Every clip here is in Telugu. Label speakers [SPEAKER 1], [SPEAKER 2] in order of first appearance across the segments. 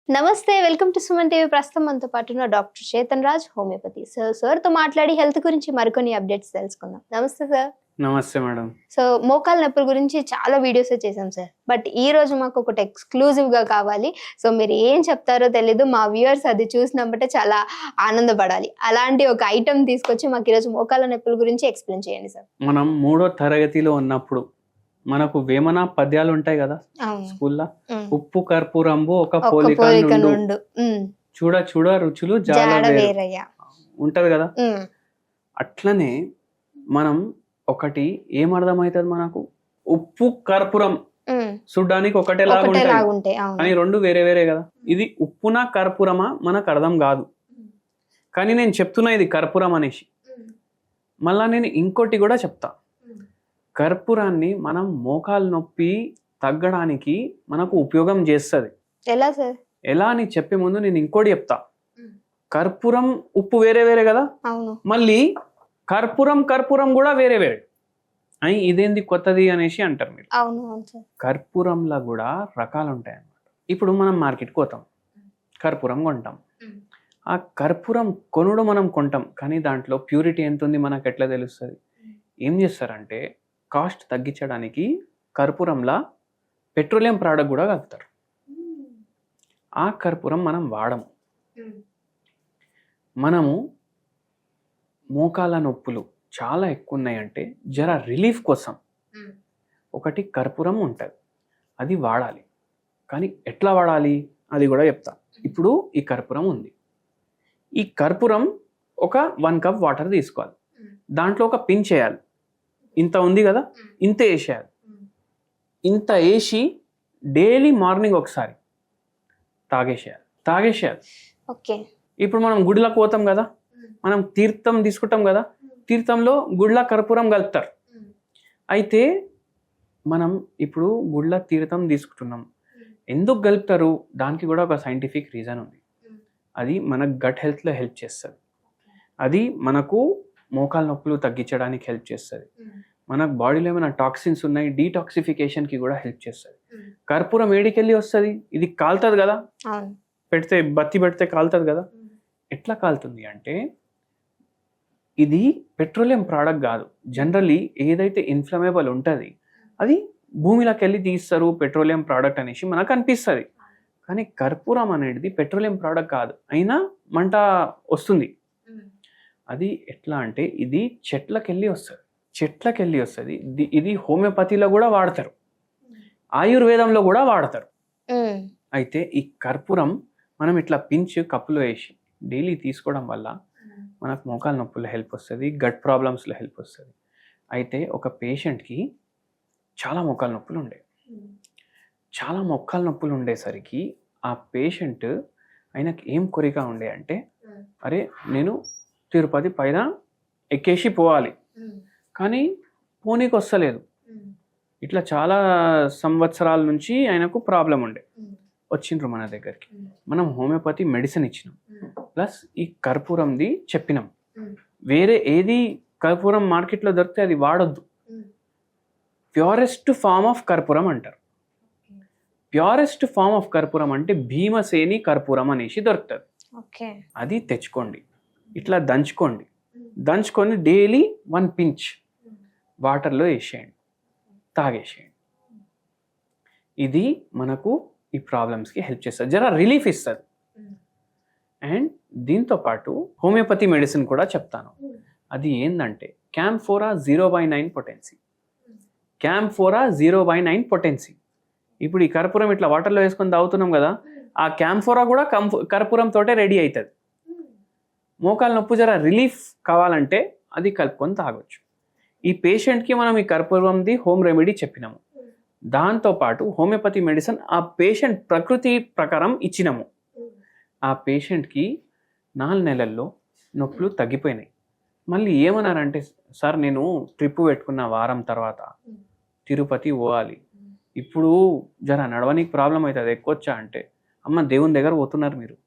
[SPEAKER 1] నమస్తే, వెల్కమ్ టు సుమన్ టీవీ. ప్రస్తుతం మనతో పాటు ఉన్న doctor Chetan Raj, homeopathy sir తో మాట్లాడి హెల్త్ గురించి మరికొన్ని అప్డేట్స్ తెలుసుకుందాం. నమస్తే సార్.
[SPEAKER 2] నమస్తే మేడం.
[SPEAKER 1] సో మోకాల నొప్పుల గురించి చాలా వీడియోస్ చేసాం సార్, బట్ ఈ రోజు మాకు ఒకటి ఎక్స్క్లూజివ్ గా కావాలి. సో మీరు ఏం చెప్తారో తెలీదు, మా వ్యూవర్స్ అది చూసినప్పుడే చాలా ఆనందపడాలి. అలాంటి ఒక ఐటమ్ తీసుకొచ్చి మాకు ఈరోజు మోకాల నొప్పుల గురించి ఎక్స్ప్లెయిన్ చేయండి సార్.
[SPEAKER 2] మనం 3వ తరగతిలో ఉన్నప్పుడు మనకు వేమన పద్యాలు ఉంటాయి కదా స్కూల్లో. ఉప్పు కర్పూరంబు ఒక పోలిక నుండు, చూడ చూడ రుచులు జాడ ఉంటది కదా. అట్లనే మనం ఒకటి ఏమర్థమవుతుంది మనకు, ఉప్పు కర్పూరం చూడ్డానికి ఒకటేలాగా ఉంటాయి కానీ రెండు వేరే వేరే కదా. ఇది ఉప్పున కర్పూరమా మనకు అర్థం కాదు, కానీ నేను చెప్తున్నా ఇది కర్పూరం అనేసి. మళ్ళా నేను ఇంకోటి కూడా చెప్తా, కర్పూరాన్ని మనం మోకాలు నొప్పి తగ్గడానికి మనకు ఉపయోగం చేస్తుంది.
[SPEAKER 1] ఎలా సార్?
[SPEAKER 2] ఎలా అని చెప్పే ముందు నేను ఇంకోటి చెప్తా. కర్పూరం ఉప్పు వేరే వేరే కదా, మళ్ళీ కర్పూరం కర్పూరం కూడా వేరే వేరే. అని ఇదేంది కొత్తది అనేసి అంటారు మీరు. కర్పూరంలో కూడా రకాలు ఉంటాయి అన్నమాట. ఇప్పుడు మనం మార్కెట్కి పోతాం, కర్పూరం కొంటాం. ఆ కర్పూరం కొనుడు మనం కొంటాం, కానీ దాంట్లో ప్యూరిటీ ఎంత ఉంది మనకు ఎట్లా తెలుస్తుంది? ఏం చేస్తారంటే కాస్ట్ తగ్గించడానికి కర్పూరంలా పెట్రోలియం ప్రోడక్ట్ కూడా కలుపుతారు. ఆ కర్పూరం మనం వాడము. మనము మోకాల నొప్పులు చాలా ఎక్కువ ఉన్నాయంటే జర రిలీఫ్ కోసం ఒకటి కర్పూరం ఉంటుంది, అది వాడాలి. కానీ ఎట్లా వాడాలి అది కూడా చెప్తా. ఇప్పుడు ఈ కర్పూరం ఉంది, ఈ కర్పూరం ఒక 1 కప్ వాటర్ తీసుకోవాలి, దాంట్లో ఒక పిన్ చేయాలి. ఇంత ఉంది కదా, ఇంత వేసేయాలి. ఇంత వేసి డైలీ మార్నింగ్ ఒకసారి తాగేసేయాలి. ఇప్పుడు మనం గుడిలోకి పోతాం కదా, మనం తీర్థం తీసుకుంటాం కదా, తీర్థంలో గుడిలో కర్పూరం కలుపుతారు. అయితే మనం ఇప్పుడు గుడిలో తీర్థం తీసుకుంటున్నాం, ఎందుకు కలుపుతారు? దానికి కూడా ఒక సైంటిఫిక్ రీజన్ ఉంది. అది మన గట్ హెల్త్లో హెల్ప్ చేస్తుంది. అది మనకు మోకాల నొప్పులు తగ్గించడానికి హెల్ప్ చేస్తుంది. మన బాడీలో ఏమైనా టాక్సిన్స్ ఉన్నాయి, డీటాక్సిఫికేషన్కి కూడా హెల్ప్ చేస్తుంది. కర్పూరం ఏడికెళ్ళి వస్తుంది? ఇది కాలుతుంది కదా, బత్తి పెడితే కాలుతుంది కదా. ఎట్లా కాలుతుంది అంటే ఇది పెట్రోలియం ప్రోడక్ట్ కాదు. జనరల్లీ ఏదైతే ఇన్ఫ్లమేబుల్ ఉంటుంది అది భూమిలోకి వెళ్ళి తీస్తారు పెట్రోలియం ప్రోడక్ట్ అనేసి మనకు అనిపిస్తుంది. కానీ కర్పూరం అనేది పెట్రోలియం ప్రోడక్ట్ కాదు, అయినా మంట వస్తుంది. అది ఎట్లా అంటే ఇది చెట్లకెళ్ళి వస్తుంది. ఇది హోమియోపతిలో కూడా వాడతారు, ఆయుర్వేదంలో కూడా వాడతారు. అయితే ఈ కర్పూరం మనం ఇట్లా పించ్ కప్పులో వేసి డైలీ తీసుకోవడం వల్ల మనకు మోకాల నొప్పుల్లో హెల్ప్ వస్తుంది, గట్ ప్రాబ్లమ్స్లో హెల్ప్ వస్తుంది. అయితే ఒక పేషెంట్కి చాలా మోకాల నొప్పులు ఉండేసరికి ఆ పేషెంట్ ఆయనకి ఏం కోరిక ఉండే అంటే, అరే నేను తిరుపతి పైన ఎక్కేసి పోవాలి, కానీ పోనీకి వస్తలేదు. ఇట్లా చాలా సంవత్సరాల నుంచి ఆయనకు ప్రాబ్లం ఉండే. వచ్చిండ్రు మన దగ్గరికి, మనం హోమియోపతి మెడిసిన్ ఇచ్చినాం, ప్లస్ ఈ కర్పూరంది చెప్పినాం. వేరే ఏది కర్పూరం మార్కెట్లో దొరికితే అది వాడొద్దు. ప్యూరెస్ట్ ఫామ్ ఆఫ్ కర్పూరం అంటారు. ప్యూరెస్ట్ ఫామ్ ఆఫ్ కర్పూరం అంటే భీమసేని కర్పూరం అనేసి దొరుకుతుంది. అది తెచ్చుకోండి, ఇట్లా దంచుకొని డైలీ 1 పించ్ వాటర్లో వేసేయండి, తాగేసేయండి. ఇది మనకు ఈ ప్రాబ్లమ్స్కి హెల్ప్ చేస్తుంది, జర రిలీఫ్ ఇస్తుంది. అండ్ దీంతో పాటు హోమియోపతి మెడిసిన్ కూడా చెప్తాను. అది ఏంటంటే క్యాంఫోరా 0/9 పొటెన్సీ. క్యాంఫోరా 0/9 పొటెన్సీ. ఇప్పుడు ఈ కర్పూరం ఇట్లా వాటర్లో వేసుకొని తాగుతున్నాం కదా, ఆ క్యాంఫోరా కూడా కర్పూరంతో రెడీ అవుతుంది. మోకాల నొప్పి జర రిలీఫ్ కావాలంటే అది కలుపుకొని తాగొచ్చు. ఈ పేషెంట్కి మనం ఈ కర్పూరంది హోమ్ రెమెడీ చెప్పినాము, దాంతోపాటు హోమియోపతి మెడిసిన్ ఆ పేషెంట్ ప్రకృతి ప్రకారం ఇచ్చినాము. ఆ పేషెంట్కి 4 నెలల్లో నొప్పులు తగ్గిపోయినాయి. మళ్ళీ ఏమన్నారంటే, సార్ నేను ట్రిప్ పెట్టుకున్న వారం తర్వాత తిరుపతి పోవాలి, ఇప్పుడు జర నడవనికి ప్రాబ్లం అవుతుంది, ఎక్కొచ్చా అంటే, అమ్మ దేవుని దగ్గర పోతున్నారు మీరు,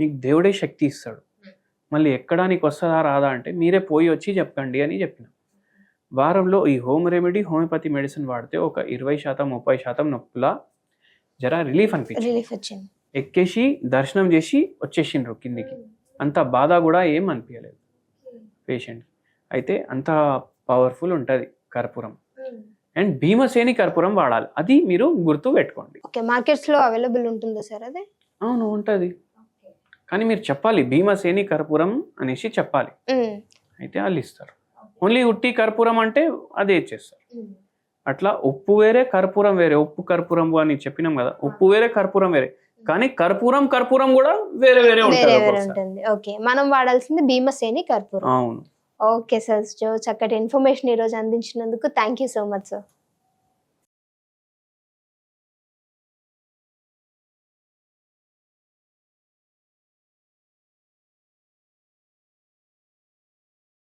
[SPEAKER 2] మీకు దేవుడే శక్తి ఇస్తాడు, మళ్ళీ ఎక్కడానికి వస్తుందా రాదా అంటే మీరే పోయి వచ్చి చెప్పండి అని చెప్పిన. వారంలో ఈ హోమ్ రెమెడీ హోమియోపతి మెడిసిన్ వాడితే ఒక 20% 30% నొప్పుల జర రిలీఫ్ అనిపించింది. ఎక్కేసి దర్శనం చేసి వచ్చేసిండ్రు కిందికి. అంత బాధ కూడా ఏం అనిపించలేదు పేషెంట్. అయితే అంత పవర్ఫుల్ ఉంటుంది కర్పూరం. అండ్ భీమసేని కర్పూరం వాడాలి, అది మీరు గుర్తు పెట్టుకోండి.
[SPEAKER 1] ఓకే, మార్కెట్స్ లో అవైలబుల్ ఉంటుందా సార్ అది?
[SPEAKER 2] అవును ఉంటుంది, కానీ మీరు చెప్పాలి భీమసేని కర్పూరం అనేసి చెప్పాలి. అయితే వాళ్ళు ఇస్తారు. ఓన్లీ ఉట్టి కర్పూరం అంటే అదే ఇచ్చేస్తారు. అట్లా ఉప్పు వేరే కర్పూరం వేరే. ఉప్పు కర్పూరం అని చెప్పినాం కదా, ఉప్పు వేరే కర్పూరం వేరే, కానీ కర్పూరం కూడా వేరే వేరే
[SPEAKER 1] ఉంటుంది. ఓకే, మనం వాడాల్సింది భీమసేని కర్పూరం.
[SPEAKER 2] అవును.
[SPEAKER 1] ఓకే సార్, చక్కటి ఇన్ఫర్మేషన్ ఈ రోజు అందించినందుకు thank you so much sir.